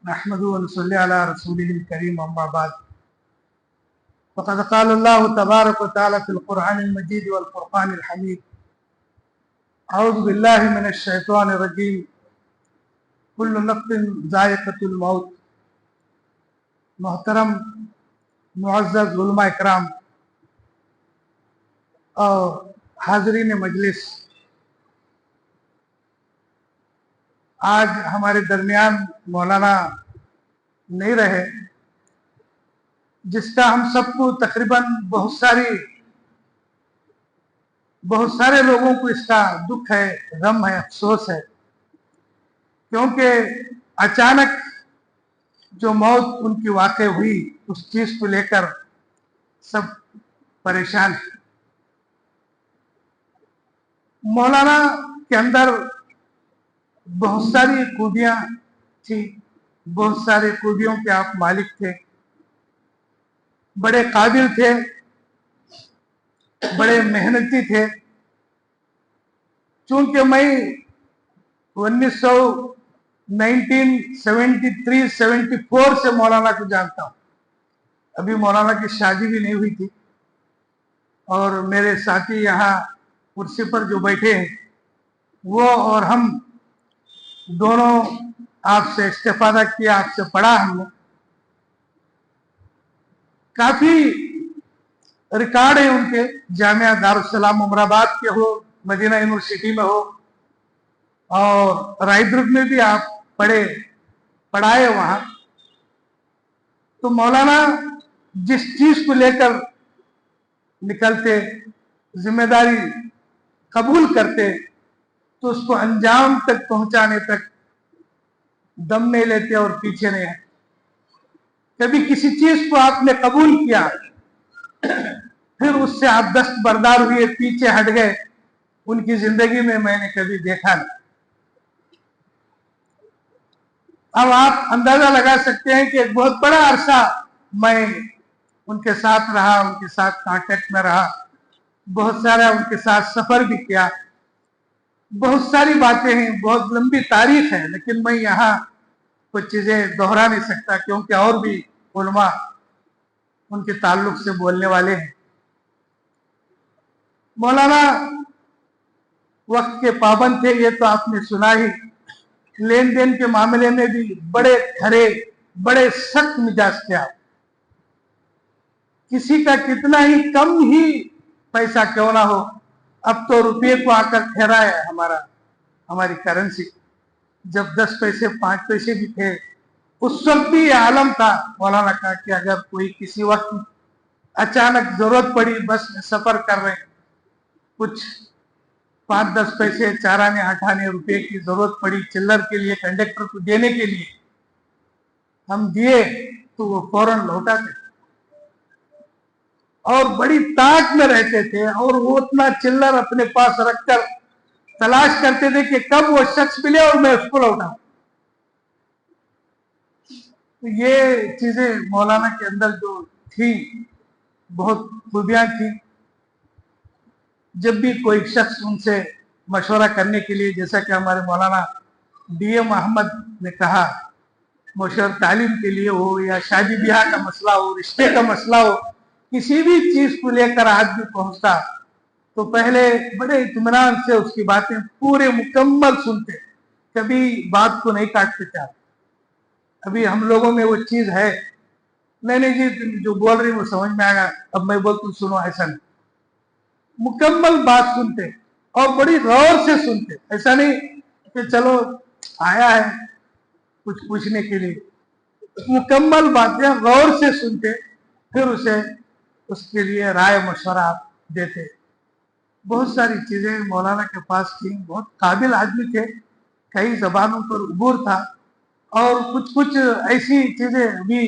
نحمده ونصلي على رسوله الكريم أما بعد فقد قال الله تبارك وتعالى في القرآن المجيد والفرقان الحميد أعوذ بالله من الشيطان الرجيم كل نفس ذائقة الموت. محترم معزز علماء اکرام اور حاضرین مجلس، آج ہمارے درمیان مولانا نہیں رہے، جس کا ہم سب کو تقریباً بہت سارے لوگوں کو اس کا دکھ ہے، غم ہے، افسوس ہے، کیونکہ اچانک جو موت ان کی واقع ہوئی اس چیز کو لے کر سب پریشان ہیں۔ مولانا کے اندر بہت ساری خوبیاں تھی، بہت ساری خوبیوں کے آپ مالک تھے، بڑے قابل تھے، بڑے محنتی تھے۔ چونکہ میں 1973-74 سے مولانا کو جانتا ہوں، ابھی مولانا کی شادی بھی نہیں ہوئی تھی، اور میرے ساتھی یہاں کرسی پر جو بیٹھے ہیں وہ اور ہم دونوں آپ سے استفادہ کیا، آپ سے پڑھا ہم نے۔ کافی ریکارڈ ہیں ان کے، جامعہ دارالسلام عمر آباد کے ہو، مدینہ یونیورسٹی میں ہو، اور رائے درگ میں بھی آپ پڑھائے وہاں۔ تو مولانا جس چیز کو لے کر نکلتے، ذمہ داری قبول کرتے، تو اس کو انجام تک پہنچانے تک دم نہیں لیتے اور پیچھے نہیں آتے۔ کبھی کسی چیز کو آپ نے قبول کیا، پھر اس سے آپ دستبردار ہوئے، پیچھے ہٹ گئے، ان کی زندگی میں نے کبھی دیکھا نہیں۔ اب آپ اندازہ لگا سکتے ہیں کہ ایک بہت بڑا عرصہ میں ان کے ساتھ رہا، ان کے ساتھ کانٹیکٹ میں رہا، بہت سارا ان کے ساتھ سفر بھی کیا، بہت ساری باتیں ہیں، بہت لمبی تاریخ ہے، لیکن میں یہاں کچھ چیزیں دہرا نہیں سکتا، کیونکہ اور بھی علماء ان کے تعلق سے بولنے والے ہیں۔ مولانا وقت کے پابند تھے، یہ تو آپ نے سنا ہی۔ لین دین کے معاملے میں بھی بڑے کھرے، بڑے سخت مزاج تھے آپ۔ کسی کا کتنا ہی کم ہی پیسہ کیوں نہ ہو، اب تو روپے کو آ کر ٹھہرا ہے ہماری کرنسی۔ جب 10 پیسے 5 پیسے بھی تھے، اس وقت بھی یہ عالم تھا مولانا کا کہ اگر کوئی کسی وقت اچانک ضرورت پڑی، بس میں سفر کر رہے ہیں، کچھ 5-10 پیسے چارانے ہٹانے روپے کی ضرورت پڑی چلر کے لیے، کنڈکٹر کو دینے کے لیے، ہم دیے تو وہ فوراً لوٹاتے اور بڑی طاقت میں رہتے تھے، اور وہ اتنا چلر اپنے پاس رکھ کر تلاش کرتے تھے کہ کب وہ شخص ملے اور میں اس کو لوٹاؤں۔ تو یہ چیزیں مولانا کے اندر جو تھی، بہت خوبیاں تھیں۔ جب بھی کوئی شخص ان سے مشورہ کرنے کے لیے، جیسا کہ ہمارے مولانا DM احمد نے کہا، مشورہ تعلیم کے لیے ہو یا شادی بیاہ کا مسئلہ ہو، رشتے کا مسئلہ ہو، کسی بھی چیز کو لے کر آدمی پہنچتا تو پہلے بڑے اطمینان سے اس کی باتیں پورے مکمل سنتے، کبھی بات کو نہیں کاٹتے تھے۔ ابھی ہم لوگوں میں وہ چیز ہے، نہیں جی جو بول رہی وہ سمجھ میں آئے گا، اب میں بولتا ہوں سنو، ایسا نہیں، مکمل بات سنتے اور بڑی غور سے سنتے۔ ایسا نہیں کہ چلو آیا ہے کچھ پوچھنے کے لیے، مکمل باتیں غور سے سنتے، پھر اس کے لیے رائے مشورہ دیتے۔ بہت ساری چیزیں مولانا کے پاس تھیں، بہت قابل آدمی تھے، کئی زبانوں پر عبور تھا، اور کچھ ایسی چیزیں بھی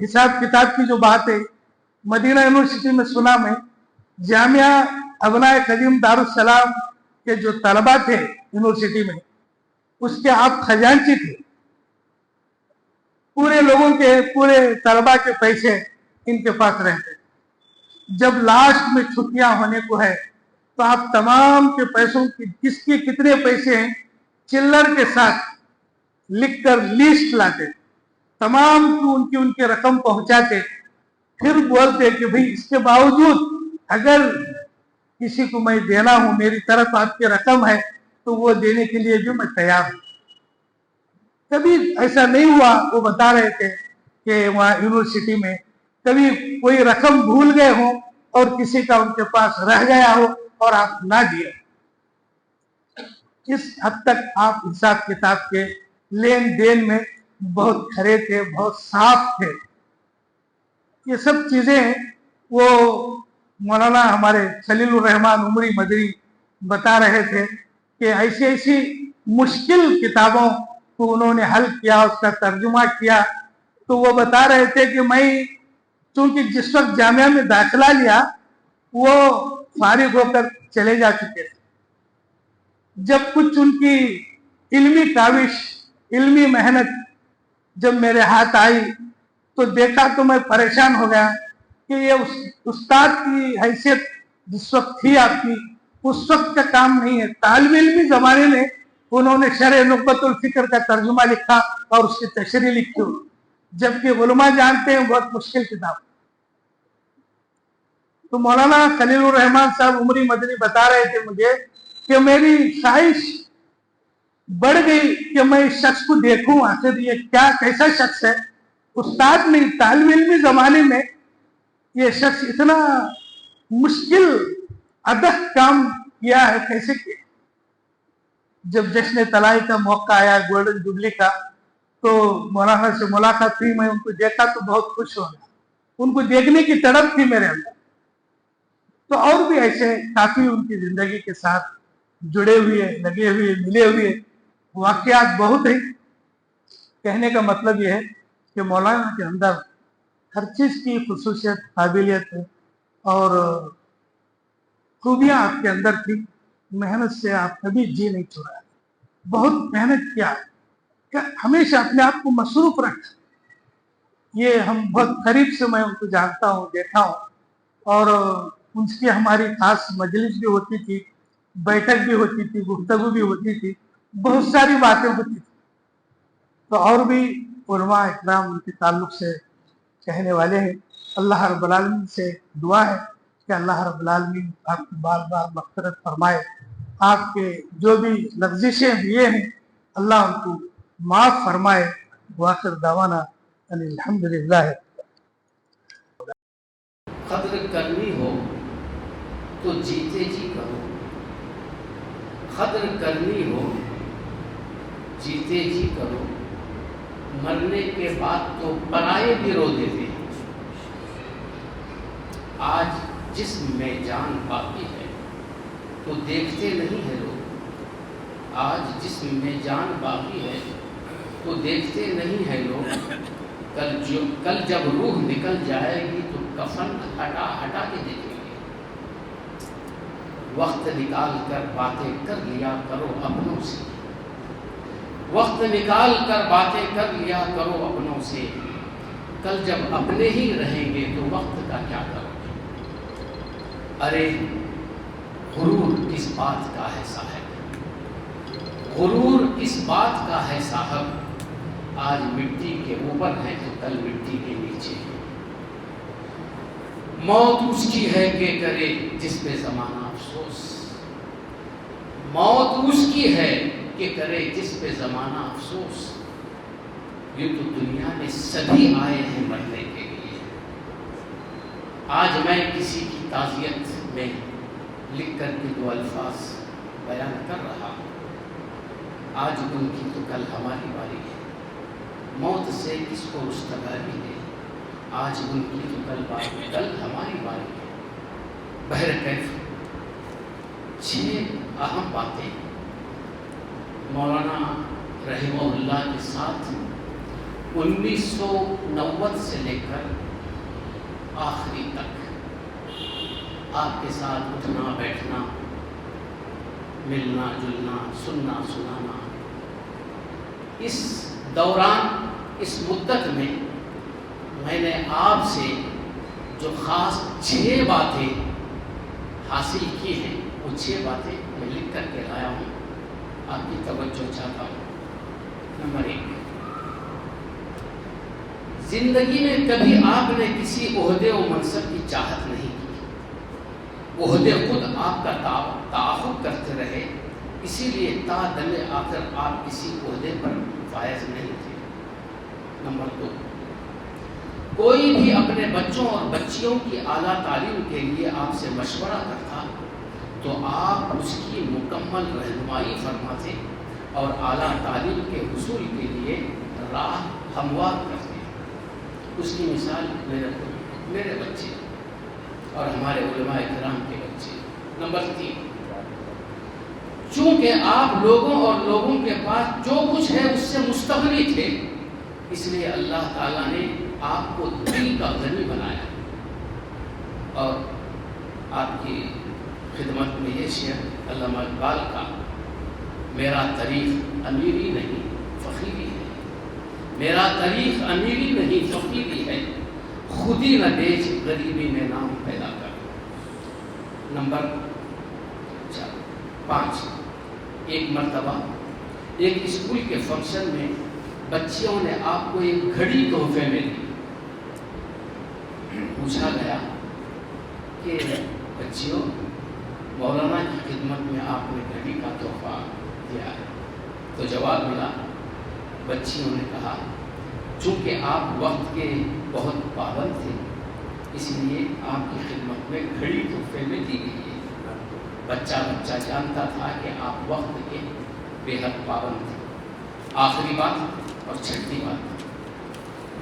حساب کتاب کی جو بات ہے، مدینہ یونیورسٹی میں سنا میں، جامعہ ابنائے قدیم دارالسلام کے جو طلبہ تھے یونیورسٹی میں، اس کے آپ خزانچی تھے، پورے لوگوں کے، پورے طلبہ کے پیسے ان کے پاس رہتے۔ جب لاسٹ میں چھٹیاں ہونے کو ہے تو آپ تمام کے پیسوں کی، کس کے کتنے پیسے ہیں، چلر کے ساتھ लिख कर लिस्ट लाते, तमाम उनकी रकम पहुंचाते, फिर बोलते कि भाई इसके बावजूद अगर किसी को मैं देना हूं, मेरी तरफ आपकी रकम है, तो वो देने के लिए भी मैं तैयार हूं। कभी ऐसा नहीं हुआ, वो बता रहे थे कि वहाँ यूनिवर्सिटी में कभी कोई रकम भूल गए हो और किसी का उनके पास रह गया हो और आप ना दिए। इस हद तक आप हिसाब किताब के लेन देन में बहुत खरे थे, बहुत साफ थे। ये सब चीजें वो मौलाना हमारे खलीलुर रहमान उमरी मदरी बता रहे थे कि ऐसी ऐसी मुश्किल किताबों को उन्होंने हल किया, उसका तर्जुमा किया। तो वो बता रहे थे कि मैं चूंकि जिस वक्त जामिया में दाखिला लिया वो फारिग होकर चले जा चुके थे। जब कुछ उनकी इल्मी काविश, इल्मी मेहनत जब मेरे हाथ आई तो देखा तो मैं परेशान हो गया कि ये उस्ताद की हैसियत जिस वक्त थी आपकी, उस वक्त का काम नहीं है। तालिब इल्मी जमाने में उन्होंने शरह नुक़्बतुल फ़िक्र का तर्जुमा लिखा और उसकी तशरीह लिखी, जबकि उलमा जानते हैं बहुत मुश्किल किताब। तो मौलाना खलीलुर रहमान साहब उमरी मदनी बता रहे थे मुझे कि मेरी ख्वाहिश बढ़ गई कि मैं इस शख्स को देखूं, आखिर ये क्या कैसा शख्स है। उस्ताद ने तालिब इल्मी जमाने में ये शख्स इतना मुश्किल अदह काम किया है, कैसे किया। जब जश्न तलाई का मौका आया, गोल्डन जुबली का, तो मौलाना से मुलाकात हुई, मैं उनको देखा तो बहुत खुश हो गया। उनको देखने की तड़प थी मेरे अंदर। तो और भी ऐसे काफी उनकी जिंदगी के साथ जुड़े हुए, लगे हुए, मिले हुए वाकयात बहुत है। कहने का मतलब यह है कि मौलाना के अंदर हर चीज की खुसूसियत, काबिलियत और खूबियां आपके अंदर थी। मेहनत से आप कभी जी नहीं छोड़ा, बहुत मेहनत किया, हमेशा अपने आप को मसरूफ रखा। ये हम बहुत करीब से मैं उनको जानता हूँ, देखा हूँ, और उनकी हमारी खास मजलिस भी होती थी, बैठक भी होती थी, गुफ्तगू भी होती थी, बहुत सारी बातें होती थी। तो और भी उलमा इकराम उनके ताल्लुक से कहने वाले हैं। अल्लाह रब्बुल आलमीन से दुआ है कि अल्लाह रब्बुल आलमीन आपकी बार बार मग़फ़िरत फरमाए, आपके जो भी लफ्ज़िशें हुए हैं अल्लाह उनको माफ़ फरमाए। वाखिर दावाना अल्हम्दुलिल्लाह। कद्र करनी हो तो जीते जी करो, कद्र करनी हो जीते जी करो, मरने के बाद तो पराए भी रो देते हैं। आज जिस्म में जान बाकी है तो देखते नहीं है लोग, आज जिस्म में जान बाकी है तो देखते नहीं है लोग। कल जब रूह निकल जाएगी तो कफन हटा हटा के देखेंगे। वक्त निकाल कर बातें कर लिया करो अपनों से, वक्त निकाल कर बातें कर लिया करो अपनों से। कल जब अपने ही रहेंगे तो वक्त का क्या करोगे। अरे गुरूर किस बात का है साहब, गुरूर किस बात का है साहब। आज मिट्टी के ऊपर है तो कल मिट्टी के नीचे है। मौत उसकी है कि करे जिस पे जमाना अफसोस, मौत उसकी है कि करे जिस पे जमाना अफसोस। ये तो दुनिया में सभी आए हैं मरने के लिए। आज मैं किसी की ताज़ियत में लिख कर के दो अल्फाज बयान कर रहा हूँ। आज उनकी तो कल हमारी बारी है, मौत से किसको रुस्तगारी है। आज उनकी तो कल हमारी बारी है। बहरकैफ 6 अहम बातें मौलाना रहमहुल्लाह के साथ 1990 से लेकर आखिरी तक आपके साथ उठना बैठना, मिलना जुलना, सुनना सुनाना, इस दौरान, इस मुद्दत में मैंने आपसे जो ख़ास 6 बातें हासिल की हैं, वो 6 बातें मैं लिख कर के लाया हूँ, आपकी तवज्जो चाहता हूँ। नंबर 1, زندگی میں کبھی آپ نے کسی عہدے و منصب کی چاہت نہیں کی، عہدے خود آپ کا تعاقب کرتے رہے، اسی لیے تا دم آخر آپ کسی عہدے پر فائز نہیں تھے۔ نمبر 2، کوئی بھی اپنے بچوں اور بچیوں کی اعلیٰ تعلیم کے لیے آپ سے مشورہ کرتا تو آپ اس کی مکمل رہنمائی فرماتے اور اعلیٰ تعلیم کے حصول کے لیے راہ ہموار کرتے۔ اس کی مثال میرے بچے اور ہمارے علماء کرام کے بچے۔ نمبر 3، چونکہ آپ لوگوں اور لوگوں کے پاس جو کچھ ہے اس سے مستغنی تھے، اس لیے اللہ تعالیٰ نے آپ کو دل کا غنی بنایا۔ اور آپ کی خدمت میں یہ شعر علامہ اقبال کا، میرا طریق امیری نہیں فقیری ہے، میرا طریق امیری نہیں فقیری ہے، خودی نہ بیچ غریبی میں نام پیدا کر۔ نمبر 5، ایک مرتبہ ایک اسکول کے فنکشن میں بچیوں نے آپ کو ایک گھڑی تحفے میں دی۔ پوچھا گیا کہ بچیوں، مولانا کی خدمت میں آپ نے گھڑی کا تحفہ دیا ہے، تو جواب ملا، بچیوں نے کہا چونکہ آپ وقت کے بہت پابند تھے اس لیے آپ کی خدمت میں گھڑی تحفے میں دی گئی ہے۔ بچہ جانتا تھا کہ آپ وقت کے بے حد پابند تھے۔ آخری بات اور چھٹی بات،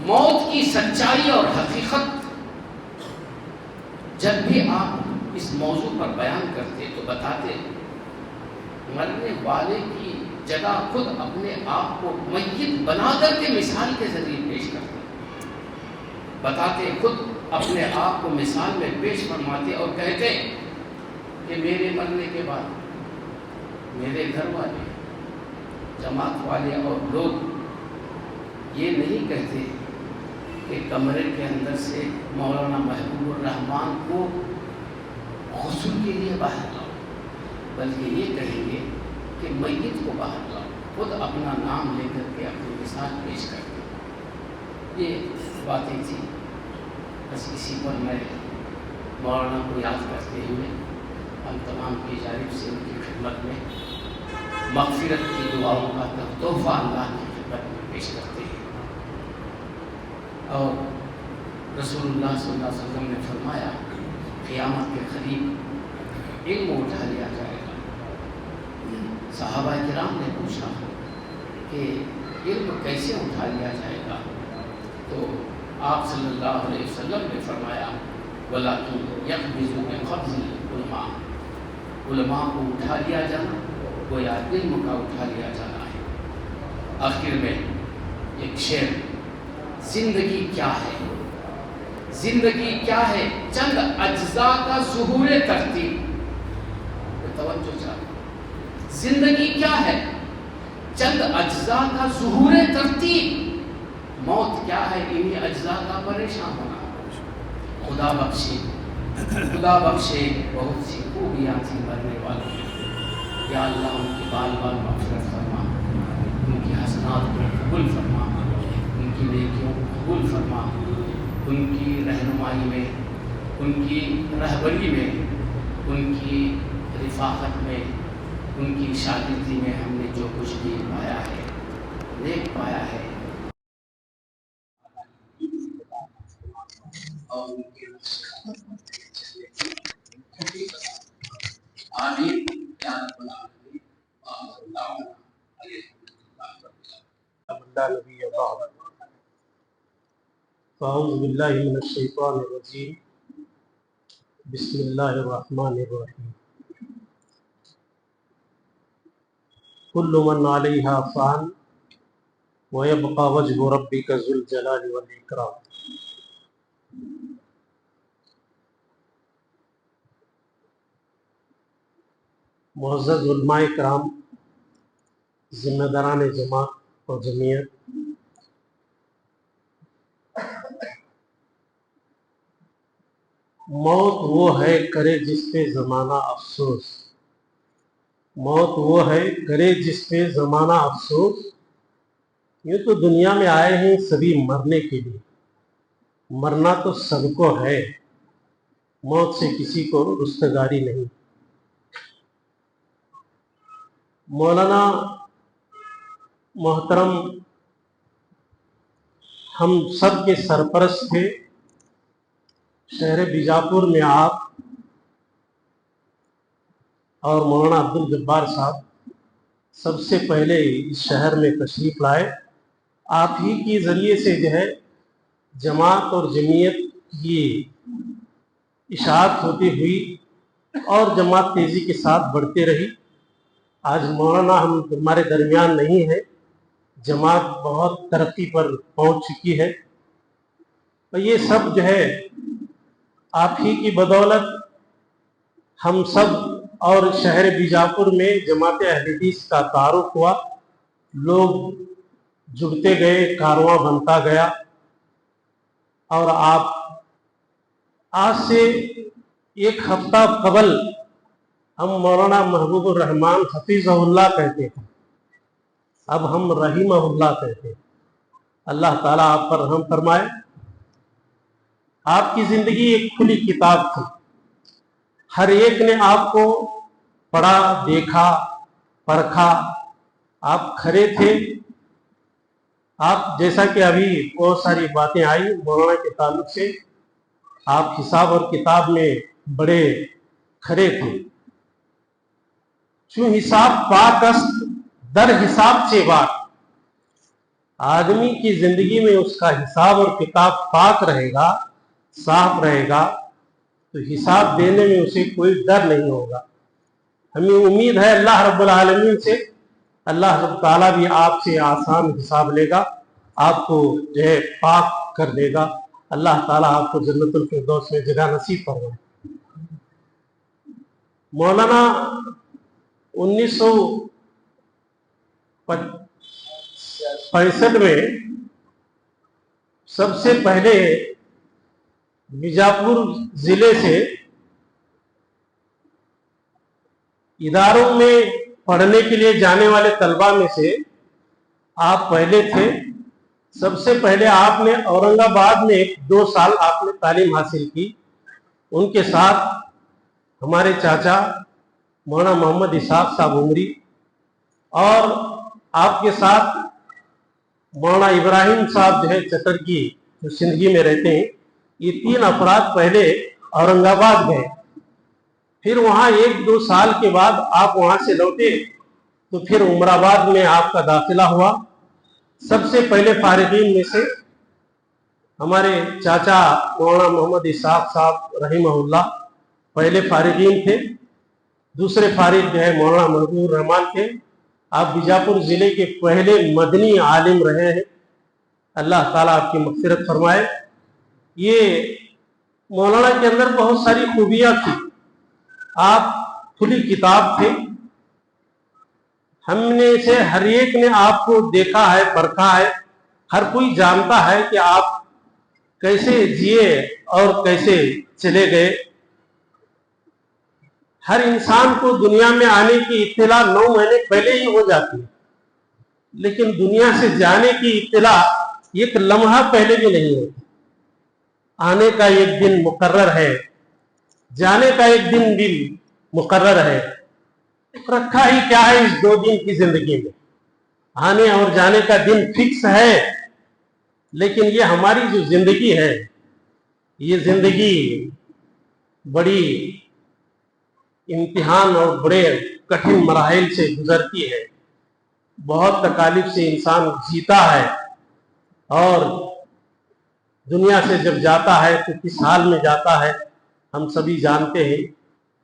موت کی سچائی اور حقیقت جب بھی آپ اس موضوع پر بیان کرتے تو بتاتے مرنے والے کی جگہ خود اپنے آپ کو میت بنا کر کے مثال کے ذریعے پیش کرتے، بتاتے خود اپنے آپ کو مثال میں پیش فرماتے اور کہتے کہ میرے مرنے کے بعد میرے گھر والے، جماعت والے اور لوگ یہ نہیں کہتے کہ کمرے کے اندر سے مولانا محبوب الرحمان کو غسل کے لیے باہر لاؤ، بلکہ یہ کہیں گے کہ میت کو باہر لاؤ، خود اپنا نام لے کر کے اپنی مثال پیش کرتے۔ یہ باتیں تھیں، بس اسی پر میں مولانا کو یاد کرتے ہوئے ہم تمام کی جانب سے ان کی خدمت میں مغفرت کی دعاؤں کا تحفہ اللہ کی خدمت میں پیش کرتے ہیں۔ اور رسول اللہ صلی اللہ علیہ وسلم نے فرمایا قیامت کے قریب علم اٹھا لیا جائے گا۔ صحابہ کرام نے پوچھا کہ علم کیسے اٹھا لیا جائے گا؟ تو آپ صلی اللہ علیہ وسلم نے فرمایا وَلَكِنْ يَقْبِضُ بِقَبْضِ الْعُلَمَاءِ، علماء کو اٹھا لیا جانا گویا علم کا اٹھا لیا جانا ہے۔ آخر میں ایک شعر، زندگی کیا ہے، زندگی کیا ہے، چند اجزاء کا ظہور ترتیب۔ توجہ چاہیے، زندگی کیا ہے، چند اجزاء کا ظہور ترتیب، موت کیا ہے، انہی اجزاء کا پریشان ہونا۔ خدا بخشے بہت سی خوبیاں تھیں مرنے والوں میں، یا اللہ ان کی بال بال مغفرت فرما، ان کی حسنات کو قبول فرما، ان کی نیکیوں کو قبول فرما، ان کی رہنمائی میں، ان کی رہبری میں، ان کی رفاقت میں، ان کی شاگردی میں ہم نے جو کچھ بھی پایا ہے، نیک پایا ہے، اور ان کے آمین یا رب العالمین۔ أعوذ بالله من الشيطان الرجيم بسم الله الرحمن الرحيم كل من عليها فان ويبقى وجه ربك ذو الجلال والإكرام۔ معزز علماء کرام، ذمہ داران جماعت اور جمعیت، موت وہ ہے کرے جس پہ زمانہ افسوس، موت وہ ہے کرے جس پہ زمانہ افسوس، یہ تو دنیا میں آئے ہیں سبھی مرنے کے لیے، مرنا تو سب کو ہے، موت سے کسی کو رستگاری نہیں۔ مولانا محترم ہم سب کے سرپرست تھے۔ شہر بیجاپور میں آپ اور مولانا عبدالجبار صاحب سب سے پہلے اس شہر میں تشریف لائے۔ آپ ہی کے ذریعے سے جو ہے جماعت اور جمعیت کی اشاعت ہوتی ہوئی اور جماعت تیزی کے ساتھ بڑھتے رہی۔ آج مولانا ہمارے درمیان نہیں ہے، جماعت بہت ترقی پر پہنچ چکی ہے، اور یہ سب جو ہے آپ ہی کی بدولت ہم سب اور شہر بیجاپور میں جماعت اہل حدیث کا تعارف ہوا، لوگ جڑتے گئے، کارواں بنتا گیا، اور آپ آج سے ایک ہفتہ قبل ہم مولانا محبوب الرحمان حفیظہ اللہ کہتے تھے، اب ہم رحمہ اللہ کہتے ہیں۔ اللہ تعالیٰ آپ پر رحم فرمائے۔ آپ کی زندگی ایک کھلی کتاب تھی، ہر ایک نے آپ کو پڑھا، دیکھا، پرکھا، آپ کھڑے تھے۔ آپ جیسا کہ ابھی بہت ساری باتیں آئی مولانا کے تعلق سے، آپ حساب اور کتاب میں بڑے کھڑے تھے۔ چون حساب پاک است در حساب سے بات، آدمی کی زندگی میں اس کا حساب اور کتاب پاک رہے گا، صاف رہے گا، تو حساب دینے میں اسے کوئی ڈر نہیں ہوگا۔ ہمیں امید ہے اللہ رب العالمین سے، اللہ رب تعالیٰ بھی آپ سے آسان حساب لے گا، آپ کو جو ہے پاک کر دے گا۔ اللہ تعالیٰ آپ کو جنت الفردوس میں جگہ نصیب فرمائے۔ مولانا 1965 میں سب سے پہلے بیجاپور ضلع سے اداروں میں پڑھنے کے لیے جانے والے طلبہ میں سے آپ پہلے تھے۔ سب سے پہلے آپ نے اورنگ آباد میں 2 سال آپ نے تعلیم حاصل کی۔ ان کے ساتھ ہمارے چاچا مولانا محمد اسحاق صاحب عمری، اور آپ کے ساتھ مولانا ابراہیم صاحب جو ہے چترکی، جو سندھی میں رہتے ہیں، یہ 3 افراد پہلے اورنگ آباد گئے، پھر وہاں 1-2 سال کے بعد آپ وہاں سے لوٹے تو پھر عمر آباد میں آپ کا داخلہ ہوا۔ سب سے پہلے فارغین میں سے ہمارے چاچا مولانا محمد اسحاق صاحب رحمہ اللہ پہلے فارغین تھے، دوسرے فارغ جو ہے مولانا محبوب الرحمان تھے۔ آپ بیجاپور ضلع کے پہلے مدنی عالم رہے ہیں، اللہ تعالیٰ آپ کی مغفرت فرمائے۔ یہ مولانا کے اندر بہت ساری خوبیاں تھی، آپ کھلی کتاب تھے، ہم نے سے ہر ایک نے آپ کو دیکھا ہے، پرکھا ہے، ہر کوئی جانتا ہے کہ آپ کیسے جیے اور کیسے چلے گئے۔ ہر انسان کو دنیا میں آنے کی اطلاع 9 مہینے پہلے ہی ہو جاتی ہے، لیکن دنیا سے جانے کی اطلاع ایک لمحہ پہلے بھی نہیں ہوتی۔ آنے کا ایک دن مقرر ہے، جانے کا ایک دن بھی مقرر ہے، رکھا ہی کیا ہے اس 2 دن کی زندگی میں، آنے اور جانے کا دن فکس ہے، لیکن یہ ہماری جو زندگی ہے، یہ زندگی بڑی امتحان اور بڑے کٹھن مراحل سے گزرتی ہے، بہت تکالیف سے انسان جیتا ہے، اور دنیا سے جب جاتا ہے تو کس حال میں جاتا ہے ہم سبھی جانتے ہیں۔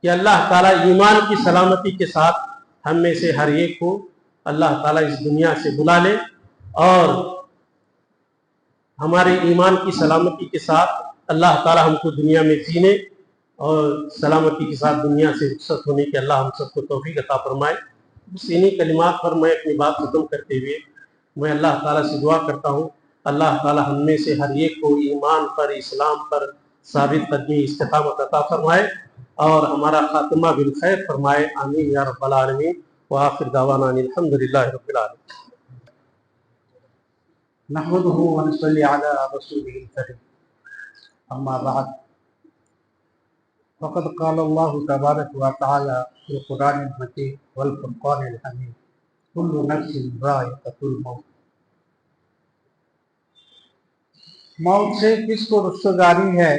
کہ اللہ تعالیٰ ایمان کی سلامتی کے ساتھ ہم میں سے ہر ایک کو اللہ تعالیٰ اس دنیا سے بلا لے، اور ہمارے ایمان کی سلامتی کے ساتھ اللہ تعالیٰ ہم کو دنیا میں جینے اور سلامتی کے ساتھ دنیا سے رخصت ہونے کے اللہ ہم سب کو توفیق عطا فرمائے۔ بس انہی کلمات پر میں اپنی بات ختم کرتے ہوئے میں اللہ تعالیٰ سے دعا کرتا ہوں، اللہ تعالیٰ ہم میں سے ہر ایک کو ایمان پر، اسلام پر ثابت قدمی، استقامت عطا فرمائے، اور ہمارا خاتمہ بالخیر فرمائے، آمین یا رب العالمین۔ وآخر دعوانا ان الحمدللہ رب العالمین۔ نحمده ونصلي على رسوله الكريم۔ अम्मा बाद फ़क़द क़ाल अल्लाहु तबारक व तआला फ़िल क़ुरानिल मजीद वल फ़ुरक़ानिल हमीद कुल्लु नफ्सिन ज़ाइक़तुल मौत। मौत से किसको रुस्तगारी है,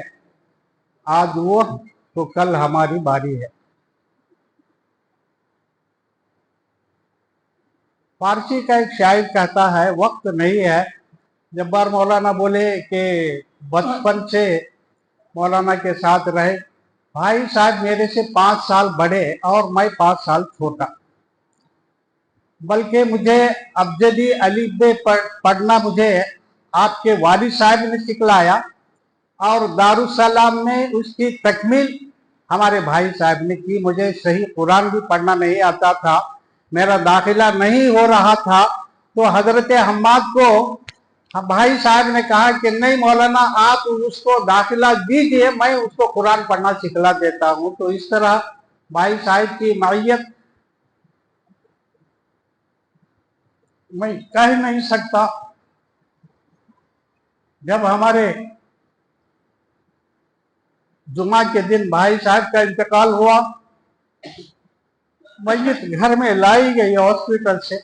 आज वो तो कल हमारी बारी है। फारसी का एक शायर कहता है, वक्त नहीं है। जब्बार मौलाना बोले कि बचपन से मौलाना के साथ रहे। भाई साहब मेरे से 5 साल बड़े और मैं 5 साल छोटा, बल्कि मुझे अबजदी अलीबे पढ़ना मुझे आपके वालिद साहब ने सिखलाया और दारुसलाम में उसकी तकमील हमारे भाई साहब ने की। मुझे सही कुरान भी पढ़ना नहीं आता था, मेरा दाखिला नहीं हो रहा था, तो हजरत हम्माद को भाई साहब ने कहा कि नहीं मौलाना आप उसको दाखिला दीजिए, मैं उसको कुरान पढ़ना सिखला देता हूं। तो इस तरह भाई साहब की मैयत मैं कह नहीं सकता। जब हमारे जुमा के दिन भाई साहब का इंतकाल हुआ, मैयत घर में लाई गई हॉस्पिटल से,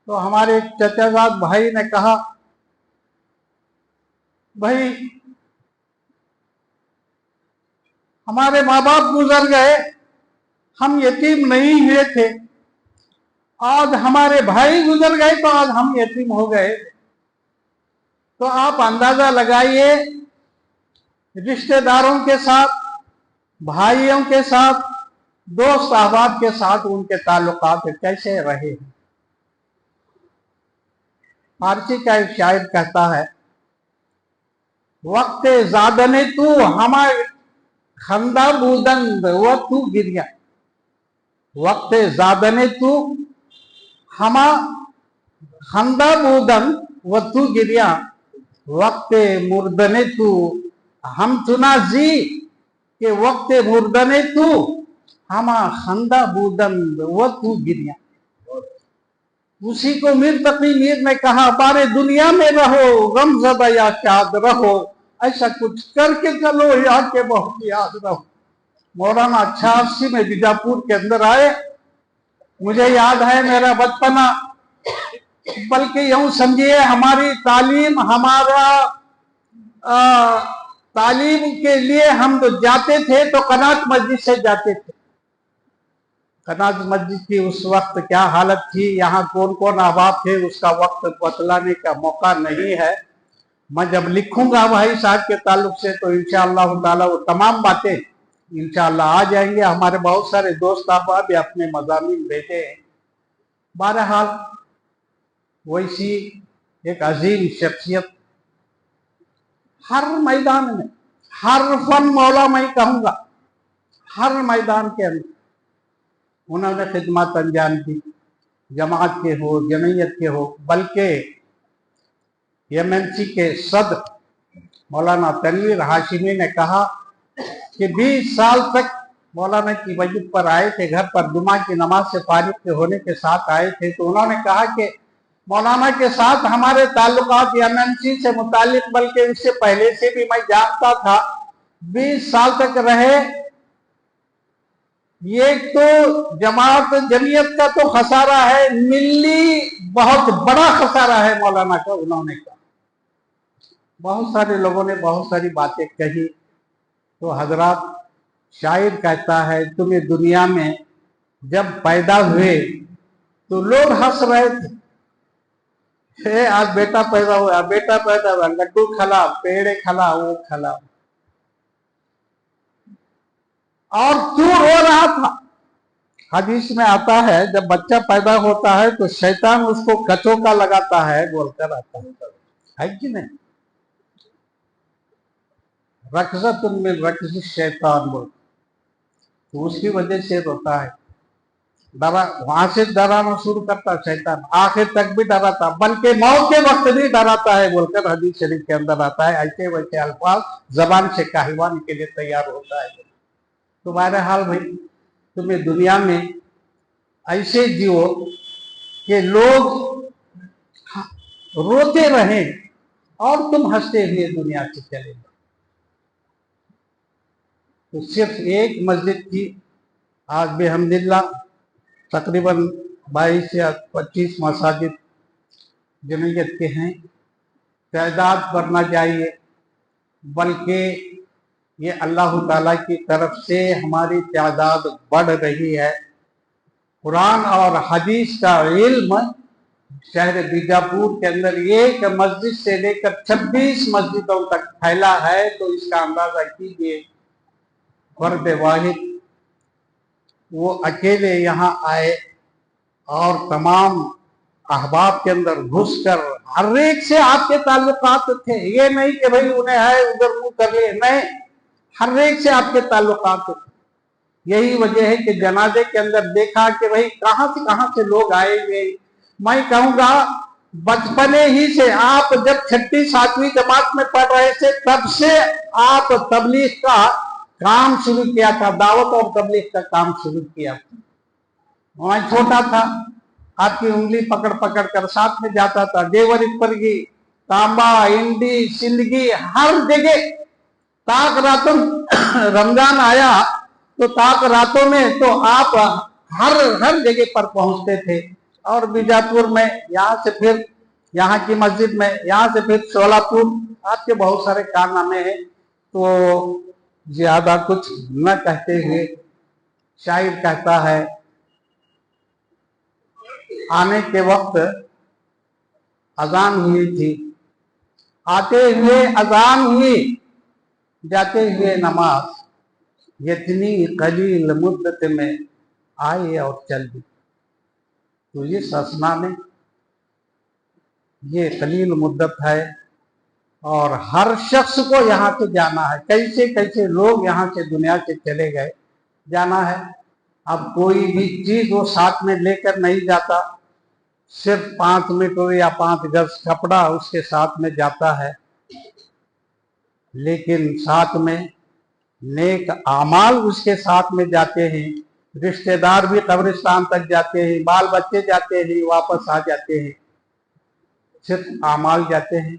तो हमारे चचाजाद भाई ने कहा, भाई हमारे माँ बाप गुजर गए, हम यतीम नहीं हुए थे, आज हमारे भाई गुजर गए तो आज हम यतीम हो गए। तो आप अंदाजा लगाइए रिश्तेदारों के साथ, भाइयों के साथ, दोस्त अहबाब के साथ उनके ताल्लुकात कैसे रहे। फारसी का एक शायर कहता है, वक्त ज़ादने तू हमारे खंदा बूदंद व तू गिरिया। वक्त ज़ादने तू हमा खंदा बूदन व तू गिरिया। वक्त मुर्दने तू हम चुना जी के वक्त मुर्दने तू हमा खंदा बूदन व तू गिरिया। उसी को मीर तकी मीर ने कहा, बारे दुनिया में रहो गमज़दा या शाद रहो, ऐसा कुछ करके चलो या के बहुत याद रहो। मौलाना 86 में बीजापुर के अंदर आए। मुझे याद है मेरा बचपना, बल्कि यूं समझिए हमारी तालीम, हमारा तालीम के लिए हम तो जाते थे तो कनात मस्जिद से जाते थे। कनात मस्जिद की उस वक्त क्या हालत थी, यहाँ कौन कौन अहबाब थे, उसका वक्त बतलाने का मौका नहीं है। मैं जब लिखूंगा भाई साहब के ताल्लुक से तो इंशाअल्लाह ताला वो तमाम बातें इंशाअल्लाह आ जाएंगे। हमारे बहुत सारे दोस्त अहबाब अपने मज़ामीन भेजे हैं। बहरहाल वैसी एक अजीम शख्सियत हर मैदान में, हर फन मौला मैं कहूँगा, हर मैदान के अंदर उन्होंने खिदमत अंजाम दी, जमात के हो, जमीयत के हो, बल्कि एमएनसी के सदर मौलाना तनवीर हाशिमी ने कहा कि 20 साल तक मौलाना की वजूद पर आए थे, घर पर जुमा की नमाज से फारिग होने के साथ आए थे। तो उन्होंने कहा कि मौलाना के साथ हमारे ताल्लुकात एमएनसी से मुतालिक, बल्कि उससे पहले से भी मैं जानता था। 20 साल तक रहे, ये तो जमात जमीयत का तो खसारा है, मिली बहुत बड़ा खसारा है मौलाना का। उन्होंने कहा, बहुत सारे लोगों ने बहुत सारी बातें कही। तो हजरात, शायर कहता है, तुम्हें दुनिया में जब पैदा हुए तो लोग हंस रहे थे, आज बेटा पैदा हुआ, बेटा पैदा हुआ, लड्डू खला, पेड़े खला, वो खला, और तू रो रहा था। हदीस में आता है जब बच्चा पैदा होता है तो शैतान उसको कचों का लगाता है बोलकर आता है कि नहीं, रक्ज़तुन मिन रक्ज़ि शैतान बोल, तो उसकी वजह से रोता है। डरा, वहां से डराना शुरू करता शैतान, आखिर तक भी डराता, बल्कि मौत के वक्त भी डराता है बोलकर हदीस शरीफ के अंदर आता है। ऐसे वैसे अल्फाज जबान से कहवाने के लिए तैयार होता है। तो बहरहाल भाई, तुम्हें दुनिया में ऐसे जियो कि लोग रोते रहें, और तुम हंसते हुए दुनिया से चले गए। तो सिर्फ एक मस्जिद थी, आज भी अल्हम्दुलिल्लाह तकरीबन 22 या 25 मसाजिद जमीयत के हैं। तादाद बढ़ना चाहिए, बल्कि ये अल्लाह ताला की तरफ से हमारी तादाद बढ़ रही है। कुरान और हदीस का इल्म शहर बीजापुर के अंदर एक मस्जिद से लेकर 26 मस्जिदों तक फैला है, तो इसका अंदाजा कीजिए। फर्द वाहिद वो अकेले यहाँ आए और तमाम अहबाब के अंदर घुसकर हर एक से आपके ताल्लुकात थे। ये नहीं कि भाई उन्हें है उधर मुंह कर लिए, नहीं, हर एक से आपके ताल्लुकात थे। यही वजह है कि जनाजे के अंदर देखा कि भाई कहां से लोग आए हुए। मैं कहूंगा बचपने ही से आप जब 6वीं 7वीं जमात में पढ़ रहे थे तब से आप तबलीग का काम शुरू किया था, दावत और तबलीग का काम शुरू किया था। मैं छोटा था, आपकी उंगली पकड़ पकड़ कर साथ में जाता था। देवरित पर की तांबा, इंडी, सिंदगी, हर जगह ताक रातों रमजान आया तो ताक रातों में तो आप हर जगह पर पहुंचते थे। और बीजापुर में यहाँ से फिर यहाँ की मस्जिद में, यहाँ से फिर सोलापुर, आपके बहुत सारे कारनामे हैं। तो ज्यादा कुछ न कहते हुए शायर कहता है, आने के वक्त अजान हुई थी, आते हुए अजान हुई, जाते हुए नमाज, इतनी कलील मुद्दत में आई और चल दी। तो ये ससना में ये कलील मुद्दत है और हर शख्स को यहाँ से जाना है। कैसे कैसे लोग यहाँ से दुनिया से चले गए, जाना है। अब कोई भी चीज वो साथ में लेकर नहीं जाता, सिर्फ 5 मीटर या 5 गज कपड़ा उसके साथ में जाता है, लेकिन साथ में नेक आमाल उसके साथ में जाते हैं। रिश्तेदार भी कब्रिस्तान तक जाते हैं, बाल बच्चे जाते हैं, वापस आ जाते हैं, सिर्फ आमाल जाते हैं।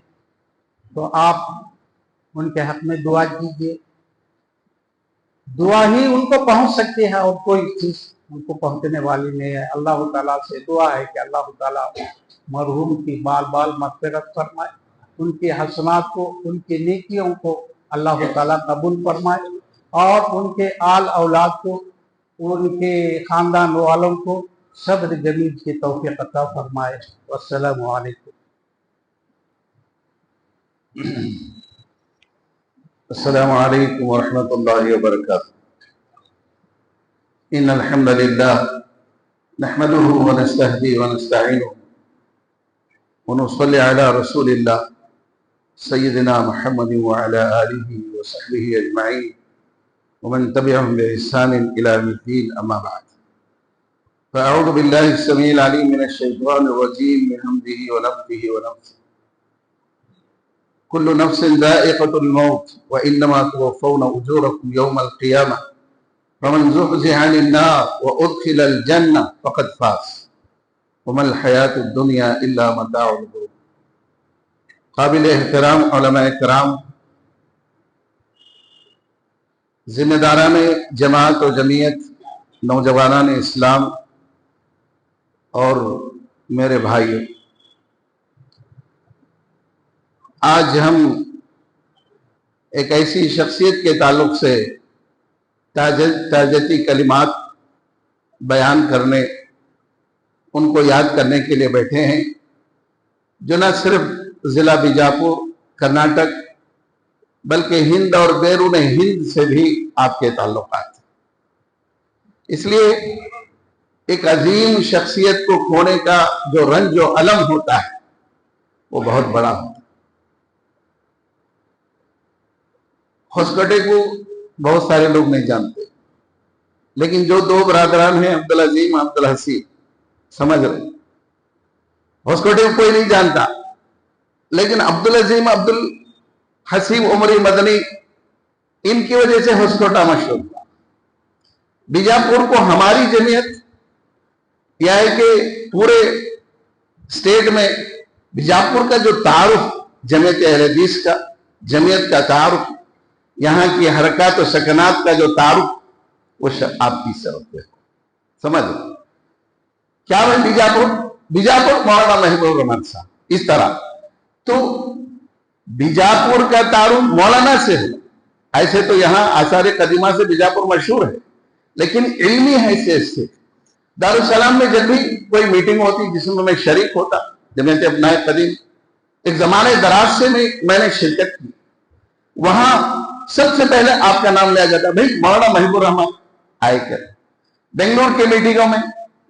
तो आप उनके हक में दुआ कीजिए, दुआ ही उनको पहुंच सकती है और कोई चीज उनको पहुंचने वाली नहीं है। अल्लाह ताला से दुआ है कि अल्लाह ताला मरहूम की बाल बाल मग़फ़िरत फरमाए, उनकी हसनात को, उनकी नेकियों को अल्लाह ताला कबूल फरमाए और उनके आल औलाद को, उनके खानदान वालों को सब्र जमील की तौफीक अता फरमाए। वस्सलामु अलैकुम। अस्सलामु अलैकुम व रहमतुल्लाहि व बरकातुहू। इन्नल हम्दलिल्लाह नहमदुहु व नस्तहदी व नस्तईनुहु व नुसल्ली अला रसूलिल्लाह सय्यिदिना मुहम्मदिन व अला आलिहि व सहबिहि अजमईन व मन तबिअहुम बि इहसान इला यौमिद्दीन, अम्मा बाद। फ़अऊज़ु बिल्लाहि अस्समीइल अलीम मिनश शैतानिर रजीम मिन हम्ज़िहि व नफ़्ख़िहि व नफ़्सिहि। कुल्लु नफ्सिन ज़ाइक़तुल मौत व इन्नमा तुवफ़्फ़ौना उजूरकुम यौमल क़ियामह फमन ज़ुहज़िहा अनिन नार व उदख़िलल जन्नह फ़क़द फ़ाज़ वमल हयातुद दुनिया इल्ला मताउल ग़ुरूर। काबिल एहतराम उलमाए किराम, जिम्मेदारान जमात व जमीयत, नौजवानान इस्लाम और मेरे भाइयों, आज हम एक ऐसी शख्सियत के ताल्लुक से ताजती कलिमात बयान करने, उनको याद करने के लिए बैठे हैं, जो न सिर्फ जिला बीजापुर कर्नाटक बल्कि हिंद और बैरून हिंद से भी आपके ताल्लुकात हैं। इसलिए एक अजीम शख्सियत को खोने का जो रंज और अलम होता है वो बहुत बड़ा होता है। होसकोटे को बहुत सारे लोग नहीं जानते, लेकिन जो 2 बरादरान हैं अब्दुल अजीम अब्दुल हसीब, समझ रहे, होसकोटे को कोई नहीं जानता, लेकिन अब्दुल अजीम अब्दुल हसीब उमरी मदनी, इनकी वजह से होसकोटा मशहूर हुआ। बीजापुर को हमारी जमीयत यह है कि पूरे स्टेट में बीजापुर का जो तारुफ जमीयत अहले हदीस का, जमीयत का तारुफ, यहाँ की हरकत और सकनात का जो तारुफ, वो आपकी तरफ है। समझ क्या है? बीजापुर मौलाना महबूब रहमान साहब, इस तरह। तो बीजापुर का तारुफ मौलाना से है। ऐसे तो यहाँ आसार कदीमा से बीजापुर मशहूर है, लेकिन इल्मी हैसियत से दारुसलाम में जब भी कोई मीटिंग होती जिसमें मैं शरीक होता, जमीयत अपनाए कदीम, एक जमाने दराज से मैंने शिरकत की, वहां सबसे पहले आपका नाम लिया जाता, भाई मौलाना महबूब रहमान आए कर। बेंगलोर के मीटिंगों में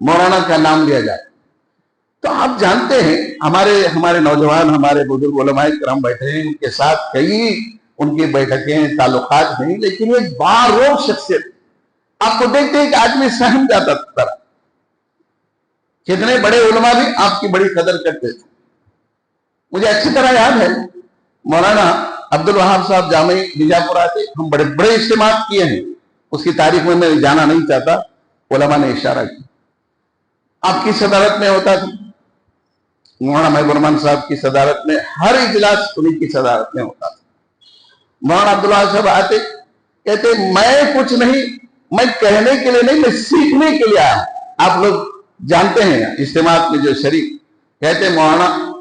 मौलाना का नाम लिया जाता। तो आप जानते हैं हमारे नौजवान, हमारे बुजुर्ग उलमाए करम बैठे हैं, उनके साथ कई उनकी बैठकें ताल्लुकात नहीं, लेकिन एक बारोब शख्सियत, आपको देखते एक आदमी सहम जाता था। कितने बड़े उलमा भी आपकी बड़ी कदर करते थे। मुझे अच्छी तरह याद है, मौलाना अब्दुल वहाब साहब जामे बीजापुर आते, हम बड़े बड़े इज्तिमा किए हैं, उसकी तारीख में मैं जाना नहीं चाहता, उलमा ने इशारा किया। आपकी सदारत में होता था, मौलाना महबूब रहमान साहब की सदारत में हर इजलास उन्हीं की सदारत में होता था। मौलाना अब्दुल वहाब साहब आते, कहते मैं कुछ नहीं, मैं कहने के लिए नहीं, मैं सीखने के लिए आया। आप लोग जानते हैं इज्तिमात में जो शरीक, कहते मौलाना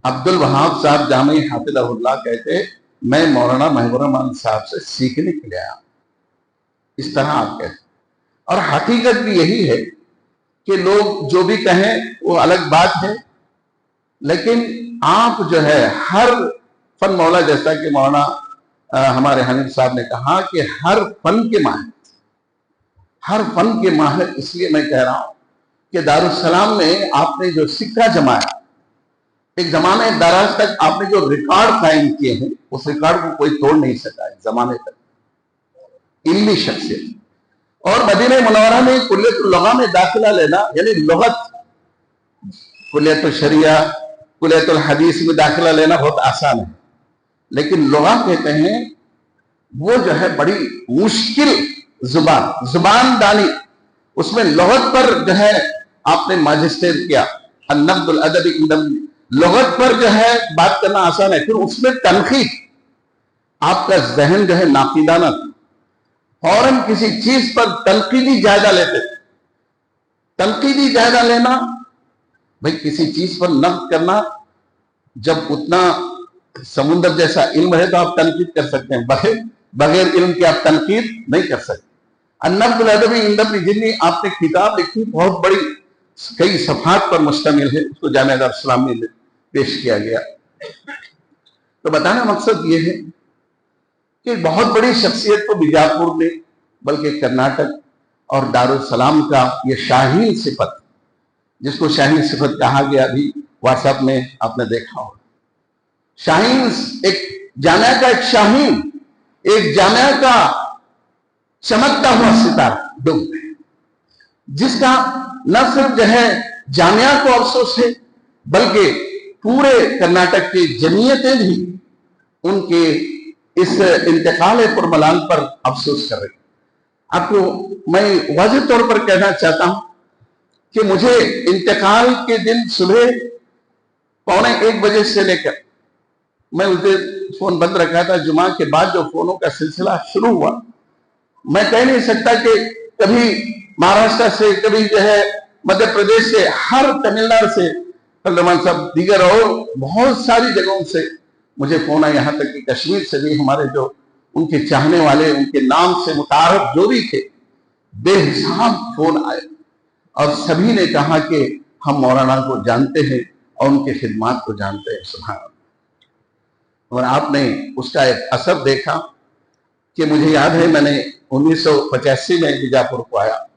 अब्दुल वहाब साहब जामी हाफिज़हुल्लाह कहते मैं मौलाना महबूब रहमान साहब से सीखने के लिए आया। इस तरह आप कहते, और हकीकत भी यही है कि लोग जो भी कहें वो अलग बात है, लेकिन आप जो है हर फन मौला, जैसा कि मौलाना हमारे हनीफ साहब ने कहा कि हर फन के माहिर, हर फन के माहिर। इसलिए मैं कह रहा हूं कि दारुसलाम में आपने जो सिक्का जमाया, एक जमाने दराज तक आपने जो रिकॉर्ड कायम किए हैं, उस रिकॉर्ड को कोई तोड़ नहीं सका इस जमाने तक, इल्मी शख्सियत। और मदीना मुनव्वरा में कुल्लियतुल लुगा में दाखिला लेना, यानी लुगत, कुल्लियतुल शरिया, कुल्लियतुल हदीस में दाखिला लेना बहुत आसान है, लेकिन लुगा कहते हैं वो जो है बड़ी मुश्किल जुबान दानी, उसमें लुगत पर जो है आपने मैजिस्ट्रेट किया, अन्नब्दुल अदबी, लुगत पर जो है बात करना आसान है, फिर उसमें तनकीद, आपका जहन जो है नाकीदाना, फौरन किसी चीज पर तनकीदी जायजा लेते। तनकीदी जायजा लेना, भाई किसी चीज पर नक़्द करना, जब उतना समुद्र जैसा इल्म है तो आप तनकीद कर सकते हैं, बगैर इल्म के आप तनकीद नहीं कर सकते। अन्नब्दुल अदबी इंदबी जिन्नी आपने किताब लिखी, बहुत बड़ी, कई सफात पर मुश्तमिल है, उसको जामिया दारुस्सलाम में पेश किया गया। तो बताना मकसद ये है कि बहुत बड़ी शख्सियत तो बीजापुर में, बल्कि कर्नाटक और दारुसलाम का ये शाहीन सिफत, जिसको शाहीन सिफत कहा गया, अभी व्हाट्सएप में आपने देखा होगा। शाहीन, एक जामिया का एक शाहीन, एक जामिया का चमकता हुआ सितारा डूब गए, जिसका न सिर्फ जो है जामिया को अफसोस है, बल्कि पूरे कर्नाटक की जमीयतें भी उनके इस इंतकाल पुरमलान पर अफसोस कर रही। आपको मैं वाज़ेह तौर पर कहना चाहता हूं कि मुझे इंतकाल के दिन सुबह 12:45 बजे से लेकर, मैं उस दिन फोन बंद रखा था, जुमा के बाद जो फोनों का सिलसिला शुरू हुआ, मैं कह नहीं सकता कि कभी महाराष्ट्र से, कभी जो है मध्य प्रदेश से, हर तमिलनाडु से, रहमान साहब दीगर और बहुत सारी जगहों से मुझे फोन आया, यहाँ तक कि कश्मीर से भी हमारे जो उनके चाहने वाले, उनके नाम से मुतारफ जो भी थे, बेहिसाब फोन आए, और सभी ने कहा कि हम मौलाना को जानते हैं और उनके खिदमात को जानते हैं। सुभान अल्लाह। और आपने उसका एक असर देखा कि मुझे याद है, मैंने 1985 में बीजापुर को आया,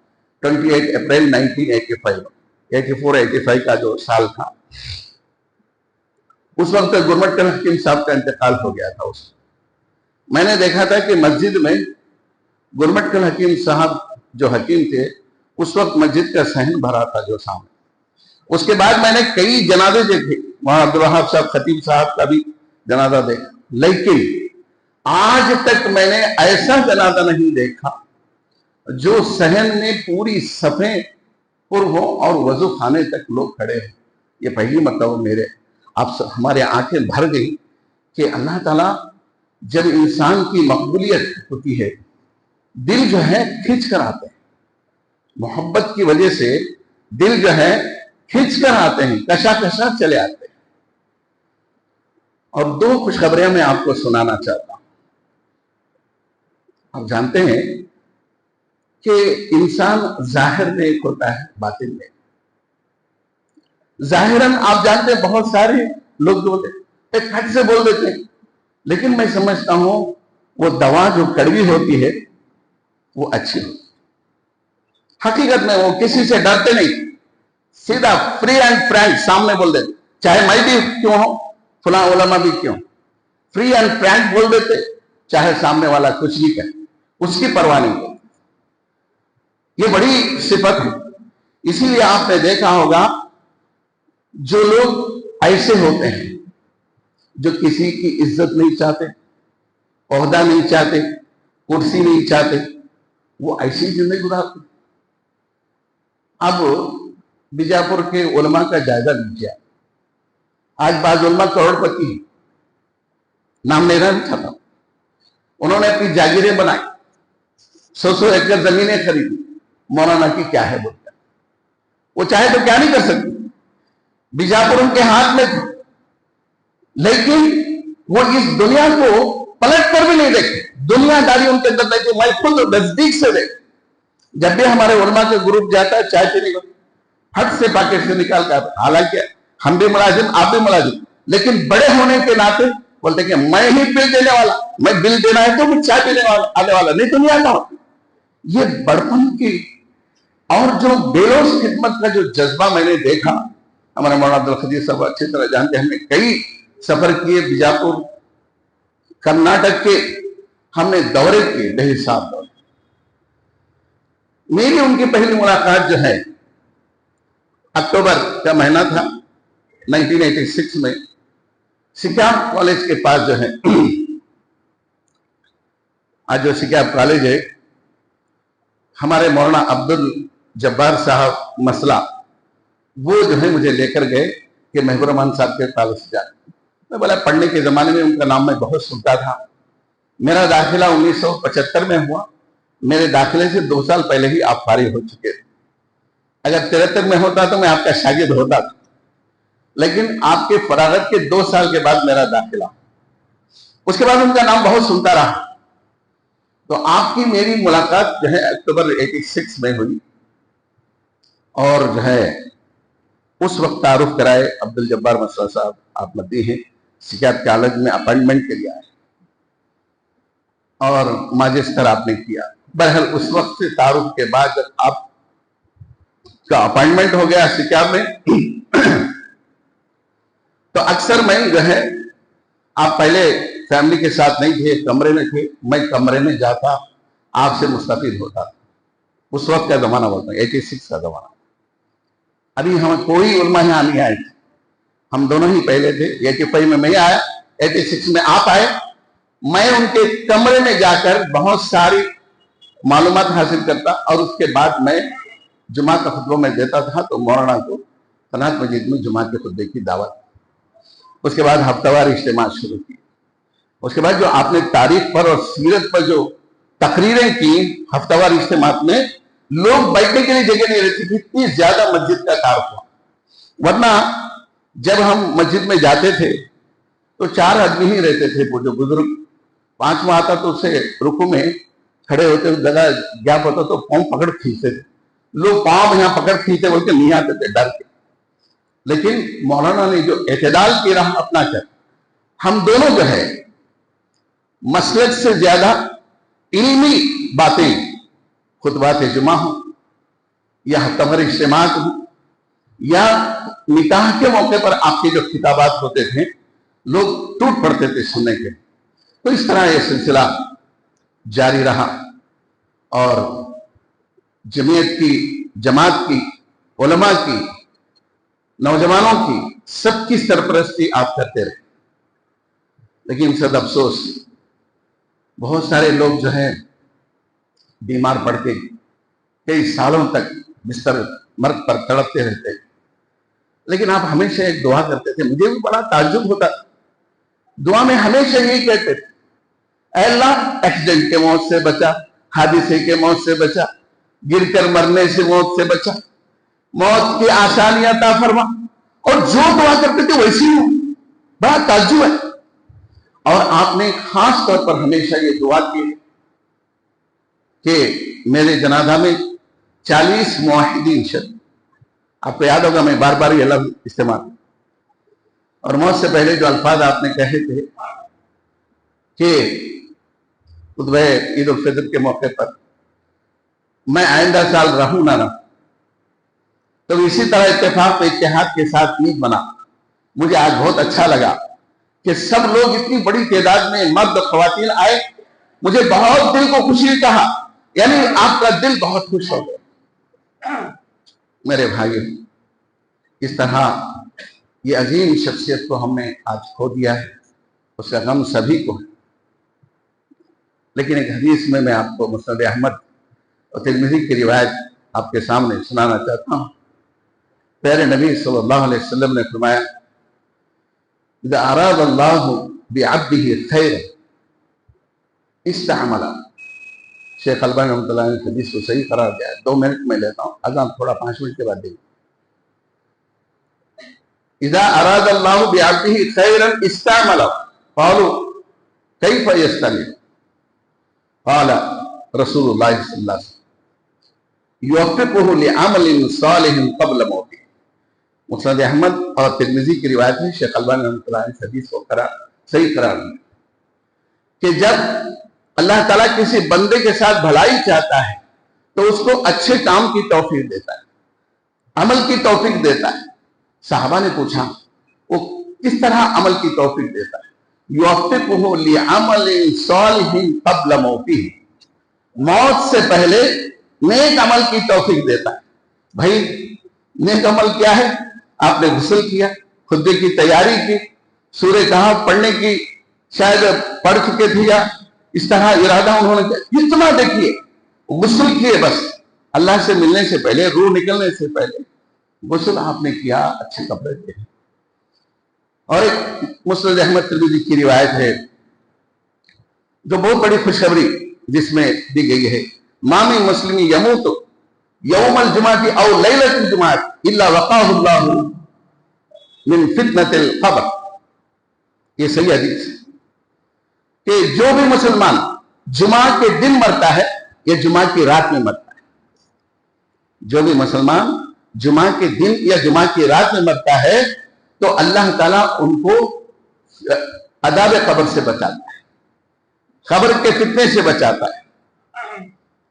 28 अप्रैल 1985 का जो साल था, उस वक्त गुरमट हकीम साहब का इंतकाल हो गया था। मैंने देखा था कि मस्जिद में गुरमट हकीम साहब जो हकीम थे, उस वक्त मस्जिद का सहन भरा था जो सामने। उसके बाद मैंने कई जनाजे देखे, वहां अब्दुल वहाब साहब खतीब साहब का भी जनाजा देखा, लेकिन आज तक मैंने ऐसा जनाजा नहीं देखा जो सहन में पूरी सफे पुर हो और वजू खाने तक लोग खड़े हैं। ये पहली मतलब मेरे, हमारे आंखें भर गई कि अल्लाह ताला जब इंसान की मकबूलियत होती है, दिल जो है खींच कर आते हैं, मोहब्बत की वजह से दिल जो है खींच कर आते हैं, कशा चले आते हैं। और दो खुशखबरियां मैं आपको सुनाना चाहता हूं। आप जानते हैं कि इंसान जाहिर में एक होता है, बातिन में। जाहिरन आप जानते हैं बहुत सारे लोग बोलते एक हट से बोल देते हैं, लेकिन मैं समझता हूं वो दवा जो कड़वी होती है वो अच्छी होती है। हकीकत में वो किसी से डरते नहीं, सीधा फ्री एंड फ्रैंक सामने बोल देते, चाहे मैं भी क्यों हो, फला उलमा भी क्यों, फ्री एंड फ्रैंक बोल देते, चाहे सामने वाला कुछ भी कहे, उसकी परवाह नहीं करते। ये बड़ी सिफत है। इसीलिए आपने देखा होगा जो लोग ऐसे होते हैं जो किसी की इज्जत नहीं चाहते, ओहदा नहीं चाहते, कुर्सी नहीं चाहते, वो ऐसी जिंदगी गुजारते। अब बीजापुर के उलमा का जायजा लीजिए। आज बाज उलमा करोड़पति, नाम ले रहा था, उन्होंने अपनी जागीरें बनाई, 100 एकड़ जमीनें खरीदी, मौलाना की क्या है बोलता, वो चाहे तो क्या नहीं कर सकती, बीजापुर उनके हाथ में था, लेकिन वो इस दुनिया को पलट कर भी नहीं देखे, दुनियादारी उनके अंदर नहीं थी। मैं खुद नजदीक से देख, जब भी हमारे उलमा के ग्रुप जाता है चाय पीने को, हट से पैकेट से निकाल कर, हालांकि हम भी मुलाजिम, आप भी मुलाजिम, लेकिन बड़े होने के नाते बोलते कि मैं ही बिल देने वाला, मैं बिल देना है तो मैं चाय पीने आने वाला नहीं, तो नहीं आता हूं। ये बड़पन की और जो बेरोज खिदमत का जो जज्बा मैंने देखा, हमारे मौलाना अब्दुल खदीर साहब अच्छी तरह जानते हैं, हमने कई सफर किए बीजापुर, कर्नाटक के हमने दौरे किए, बेहिसाब दौरे। मेरी उनकी पहली मुलाकात जो है अक्टूबर का महीना था 1986 में, सिक्याब कॉलेज के पास जो है, आज जो सिक्याब कॉलेज है, हमारे मौलाना अब्दुल जब्बार साहब मसला वो जो है मुझे लेकर गए कि महबूब रहमान साहब के कॉलेज से जाए। मैं बोला पढ़ने के जमाने में उनका नाम मैं बहुत सुनता था। मेरा दाखिला 1975 में हुआ, मेरे दाखिले से 2 साल पहले ही आप फारिग हो चुके थे। अगर 73 में होता तो मैं आपका शागिर्द होता था, लेकिन आपके फरागत के 2 साल के बाद मेरा दाखिला, उसके बाद उनका नाम बहुत सुनता रहा। तो आपकी मेरी मुलाकात जो है अक्टूबर 86 में हुई, और जो है उस वक्त तारुफ कराए अब्दुल जब्बार मसला साहब, आप मद्दी हैं, सिक्याब कॉलेज में अपॉइंटमेंट के लिए आए और माजिस्टर आपने किया। बहरहाल उस वक्त से तारुफ के बाद जब आप का अपॉइंटमेंट हो गया सिक्याब में, तो अक्सर मैं जो है, आप पहले फैमिली के साथ नहीं थे, कमरे में थे, मैं कमरे में जाता, आपसे मुस्तफीद होता था। उस वक्त का जमाना बोलता है 86 का जमाना। अभी हम कोई उलमा यहाँ नहीं आए थे, हम दोनों ही पहले थे। 85 में मैं आया, 86 में आप आए। मैं उनके कमरे में जाकर बहुत सारी मालूमात हासिल करता, और उसके बाद मैं जुमा का खुतबा में देता था, तो मौलाना को कनात मस्जिद में जुमा के खुतबे की दावत, उसके बाद हफ्तावार इज्तिमा शुरू की। उसके बाद जो आपने तारीख पर और सीरत पर जो तकरीरें की हफ्तावार इज्तिमा में, लोग बैठने के लिए जगह नहीं रहती थी, इतनी ज्यादा मस्जिद का तारुफ हुआ। वरना जब हम मस्जिद में जाते थे तो 4 आदमी ही रहते थे, वो जो बुजुर्ग, 5वां आता तो उससे रुकू में खड़े होते, जगह गैप होता तो पाँव पकड़ खींचते थे। लोग पाँव यहाँ पकड़ खींचते बोल के नहीं आते थे डर के, लेकिन मौलाना ने जो एतदाल की राह अपना कर, हम दोनों जो है मसलक से ज्यादा इल्मी बातें, खुतबात जुमा हो या हफ्तावार इज्तिमात हो या निकाह के मौके पर आपके जो खिताबात होते थे, लोग टूट पड़ते थे सुनने के। तो इस तरह यह सिलसिला जारी रहा, और जमीयत की, जमात की, उलमा की, नौजवानों की, सबकी सरपरस्ती आप करते रहे। लेकिन सद अफसोस बहुत सारे लोग जो है बीमार पड़ के कई सालों तक बिस्तर मर्ग पर तड़पते रहते हैं। لیکن آپ ہمیشہ ایک دعا کرتے تھے, مجھے بھی بڑا تعجب ہوتا, دعا میں ہمیشہ یہی کہتے تھے, اے اللہ ایکسیڈنٹ کے موت سے بچا, حادثے کے موت سے بچا, گر کر مرنے سے موت سے بچا, موت کی آسانیاں عطا فرما. اور جو دعا کرتے تھے ویسی ہو, بڑا تعجب ہے. اور آپ نے خاص طور پر ہمیشہ یہ دعا کی کہ میرے جنازہ میں 40 موحدین شریک. آپ کو یاد ہوگا میں بار بار یہ لفظ استعمال, اور موت سے پہلے جو الفاظ آپ نے کہے تھے کہ خطبہ عید الفطر کے موقع پر میں آئندہ سال رہوں نہ رہوں, تو اسی طرح اتفاق و اتحاد کے ساتھ عید بنا. مجھے آج بہت اچھا لگا کہ سب لوگ اتنی بڑی تعداد میں مرد و خواتین آئے, مجھے بہت دل کو خوشی کہا, یعنی آپ کا دل بہت خوش ہو گیا. میرے بھائیو, اس طرح یہ عظیم شخصیت کو ہم نے آج کھو دیا ہے, اس کا غم سبھی کو ہے. لیکن ایک حدیث میں آپ کو مسند احمد اور ترمذی کی روایت آپ کے سامنے سنانا چاہتا ہوں. پیارے نبی صلی اللہ علیہ وسلم نے فرمایا, اذا اراد اللہ بعبده خیرا استعمل. شیخ البانی رحمۃ اللہ نے حدیث کو صحیح قرار دیا ہے. 2 منٹ میں لیتا ہوں, اذان تھوڑا 5 منٹ کے بعد دیں. اذا اراد اللہ بعبده خیرا استعمل. قالوا کیف یستعمل؟ قال رسول اللہ صلی اللہ علیہ وسلم یوفقہ لعمل صالح قبل موته. مسند احمد اور ترمذی کی روایت ہے. شیخ البانی رحمۃ اللہ نے حدیث کو صحیح قرار دیا کہ جب اللہ تعالیٰ کسی بندے کے ساتھ بھلائی چاہتا ہے تو اس کو اچھے کام کی توفیق دیتا ہے, عمل کی توفیق دیتا ہے. صحابہ نے پوچھا وہ کس طرح عمل کی توفیق دیتا ہے؟ یوفقہ لعمل صالح قبل موته, موت سے پہلے نیک عمل کی توفیق دیتا ہے. بھائی نیک عمل کیا ہے؟ آپ نے غسل کیا, خطبے کی تیاری کی, سورہ کہف پڑھنے کی شاید پڑھ چکے تھے, یا اس طرح ارادہ انہوں نے کیا, اتنا دیکھیے, غسل کیے بس اللہ سے ملنے سے پہلے, روح نکلنے سے پہلے غسل آپ نے کیا, اچھے کپڑے تھے. اور ایک مسند احمد ترمذی کی روایت ہے جو بہت بڑی خوشخبری جس میں دی گئی ہے, ما من مسلم یموت یوم الجمعہ او لیلۃ الجمعہ الا وقاہ اللہ من فتنۃ القبر. یہ صحیح حدیث کہ جو بھی مسلمان جمعہ کے دن مرتا ہے یا جمعہ کی رات میں مرتا ہے, جو بھی مسلمان جمعہ کے دن یا جمعہ کی رات میں مرتا ہے تو اللہ تعالیٰ ان کو عذاب قبر سے بچاتا ہے, قبر کے فتنے سے بچاتا ہے.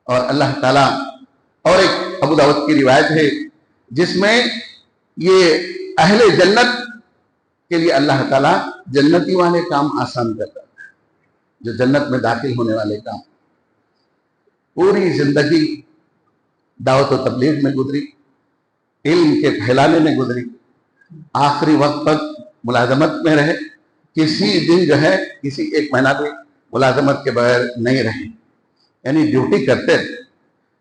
اور اللہ تعالیٰ, اور ایک ابو داؤد کی روایت ہے جس میں یہ اہل جنت کے لیے اللہ تعالیٰ جنتی والے کام آسان کرتا ہے, جو جنت میں داخل ہونے والے کام. پوری زندگی دعوت و تبلیغ میں گزری, علم کے پھیلانے میں گزری, آخری وقت تک ملازمت میں رہے, کسی دن جو ہے کسی ایک مہینہ بھی ملازمت کے بغیر نہیں رہے, یعنی ڈیوٹی کرتے رہے.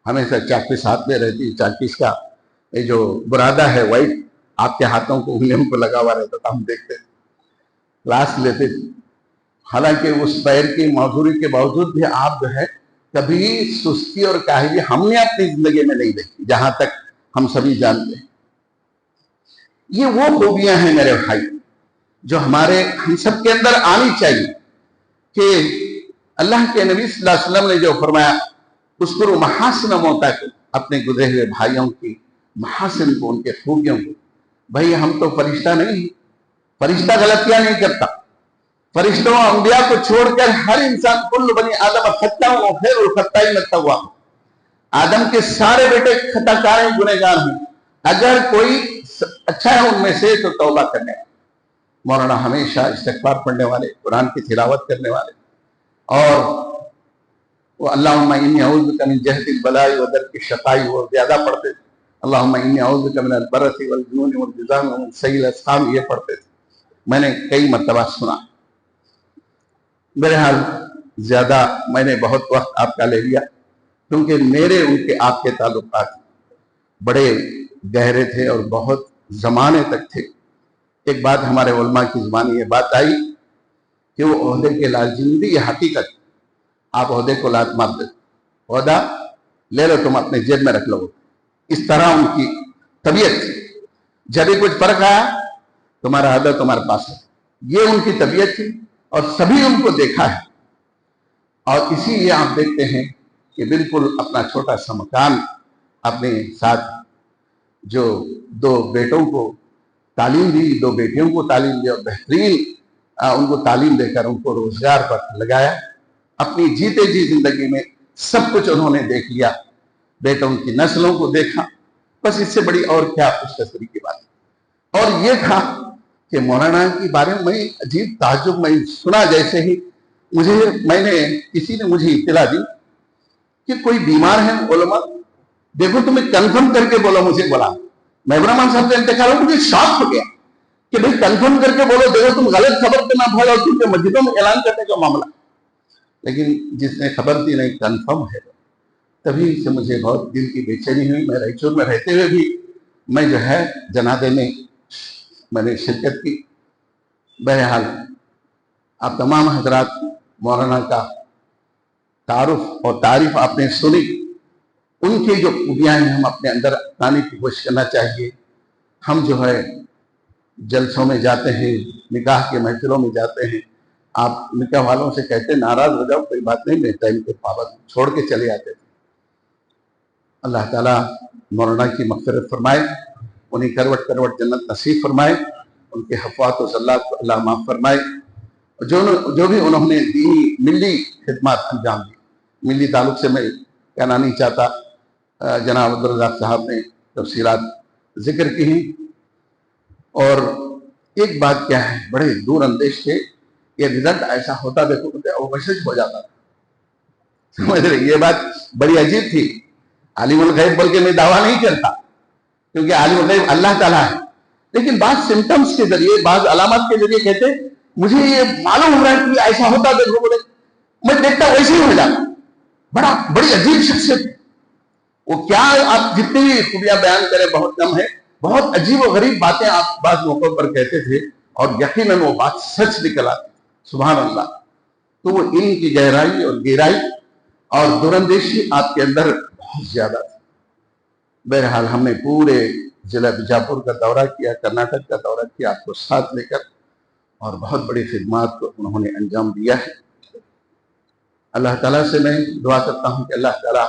ہمیشہ چاکپیس ہاتھ میں رہتی, چاکپیس کا یہ جو برادہ ہے وائٹ آپ کے ہاتھوں کو انگلیوں کو لگا ہوا رہتا تھا, ہم دیکھتے تھے, کلاس لیتے تھے. حالانکہ اس پیر کی معذوری کے باوجود بھی آپ جو ہے کبھی سستی اور کاہلی ہم نے اپنی زندگی میں نہیں دیکھی, جہاں تک ہم سبھی جانتے ہیں. یہ وہ خوبیاں ہیں میرے بھائی جو ہم سب کے اندر آنی چاہیے کہ اللہ کے نبی صلی اللہ علیہ وسلم نے جو فرمایا اذکروا محاسن موتاکم, اپنے گزرے ہوئے بھائیوں کی محاسن کو, ان کے خوبیوں کو. بھائی ہم تو فرشتہ نہیں, فرشتہ غلطیاں نہیں کرتا. فرشتوں اور انبیاء کو چھوڑ کر ہر انسان, کل بنی آدم خطاء وخیر الخطائین التواب, آدم کے سارے بیٹے خطا کار ہیں, گنہگار ہیں. اگر کوئی اچھا ہے ان میں سے تو توبہ کرنے والے, مولانا ہمیشہ استغفار پڑھنے والے, قرآن کی تلاوت کرنے والے, اور وہ اللہم انی اعوذ بک من جہد البلاء ودرک الشقاء وہ زیادہ پڑھتے تھے. اللہم انی اعوذ بک من البرص والجنون والجذام ومن سیء الاسقام, یہ پڑھتے تھے. میں نے کئی مرتبہ سنا. بہرحال زیادہ میں نے بہت وقت آپ کا لے لیا, کیونکہ میرے ان کے آپ کے تعلقات بڑے گہرے تھے اور بہت जमाने तक थे। एक बात हमारे उलमा की जुबानी ये बात आई कि वो ओहदे के लाजिमदी, ये हकीकत, आप ओहदे को लात मार दे, ओहदा ले लो, तुम अपने जेब में रख लो। इस तरह उनकी तबीयत थी। जब भी कुछ फर्क आया, तुम्हारा ओहदा तुम्हारे पास है, ये उनकी तबीयत थी और सभी उनको देखा है। और इसीलिए आप देखते हैं कि बिल्कुल अपना छोटा सा मकान अपने साथ, जो 2 बेटों को तालीम दी, 2 बेटियों को तालीम दी और बेहतरीन उनको तालीम देकर उनको रोजगार पर लगाया। अपनी जीते जी जिंदगी में सब कुछ उन्होंने देख लिया, बेटों की नस्लों को देखा, बस इससे बड़ी और क्या खुशखबरी की बात। और ये था कि मौलाना के बारे में मैं अजीब ताज्जुब में सुना, जैसे ही किसी ने मुझे इत्तला दी कि कोई बीमार है, उलमा देखो तुम्हें कंफर्म करके बोलो, मुझे बोला। मैं रहमान साहब से इंतकाल हो, मुझे शॉक हो गया कि भाई कंफर्म करके बोलो, देखो तुम गलत खबर पे ना फैलाओ, क्योंकि मस्जिदों में ऐलान करने का मामला। लेकिन जिसने खबर दी नहीं कंफर्म है, तभी से मुझे बहुत दिल की बेचैनी हुई। मैं रायचूर में रहते हुए भी मैं जो है जनाजे में मैंने शिरकत की। बहरहाल आप तमाम हजरात मौलाना का तारुफ और तारीफ आपने सुनी, उनकी जो खूबियां हैं हम अपने अंदर लाने की कोशिश करना चाहिए। हम जो है जलसों में जाते हैं, निकाह के महफिलों में जाते हैं, आप निकाह वालों से कहते नाराज हो जाओ, कोई बात नहीं, मैं टाइम के पाबंद छोड़ के चले आते थे। अल्लाह ताला मौलाना की मग़फ़िरत फरमाए, उन्हें करवट करवट जन्नत नसीब फरमाए, उनके हफ़वात और ज़ल्लात को अल्लाह माफ़ फरमाए। जो भी उन्होंने दीनी मिली खिदमत अंजाम दी, मिली ताल्लुक से मैं कहना नहीं चाहता, जनाब अब्दुल रज़ाक साहब ने तफसीलात जिक्र की हैं। और एक बात क्या है, बड़े दूर अंदेश थे, ये रिजल्ट ऐसा होता देखो वो मैसेज हो जाता था, समझ रहे, ये बात बड़ी अजीब थी। आलिमुल गैब बोल के मैं दावा नहीं करता, क्योंकि आलिमुल गैब अल्लाह ताला है, लेकिन बाद सिम्टम्स के जरिए, बाद अलामत के जरिए कहते मुझे ये मालूम हो रहा है कि ऐसा होता देखो, बोले मैं देखता वैसे ही हो जाता। बड़ी अजीब शख्सियत, वो क्या, आप जितनी भी खूबियां बयान करें बहुत कम है। बहुत अजीब और गरीब बातें आप बाद मौकों पर कहते थे और यकीनन वो बात सच निकल आती, सुभान अल्लाह। तो वो इनकी गहराई और गहराई और दूरंदेशी आपके अंदर बहुत ज्यादा थी। बहरहाल हमने पूरे जिला बीजापुर का दौरा किया, कर्नाटक का दौरा किया, आपको साथ लेकर, और बहुत बड़ी खिदमत को उन्होंने अंजाम दिया है। अल्लाह ताला से मैं दुआ करता हूँ कि अल्लाह ताला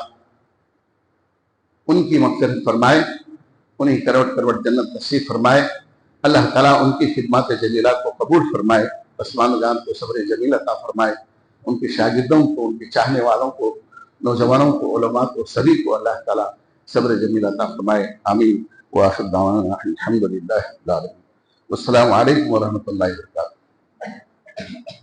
उनकी मग़फ़िरत फरमाए, उन्हें करवट करवट जन्नत नसीब फरमाए। अल्लाह ताला उनकी खिदमत जलीला को कबूल फरमाए, आसमान जान को सब्र जमील अता फरमाए। उनके शागिर्दों को, उनके चाहने वालों को, नौजवानों को, उलमा को, सभी को अल्लाह ताला सब्र जमील अता फरमाए। आमीन। व आखिर दावाना अल्हम्दुलिल्लाहि रब्बिल आलमीन। वस्सलामु अलैकुम व रहमतुल्लाहि व बरकातुहू।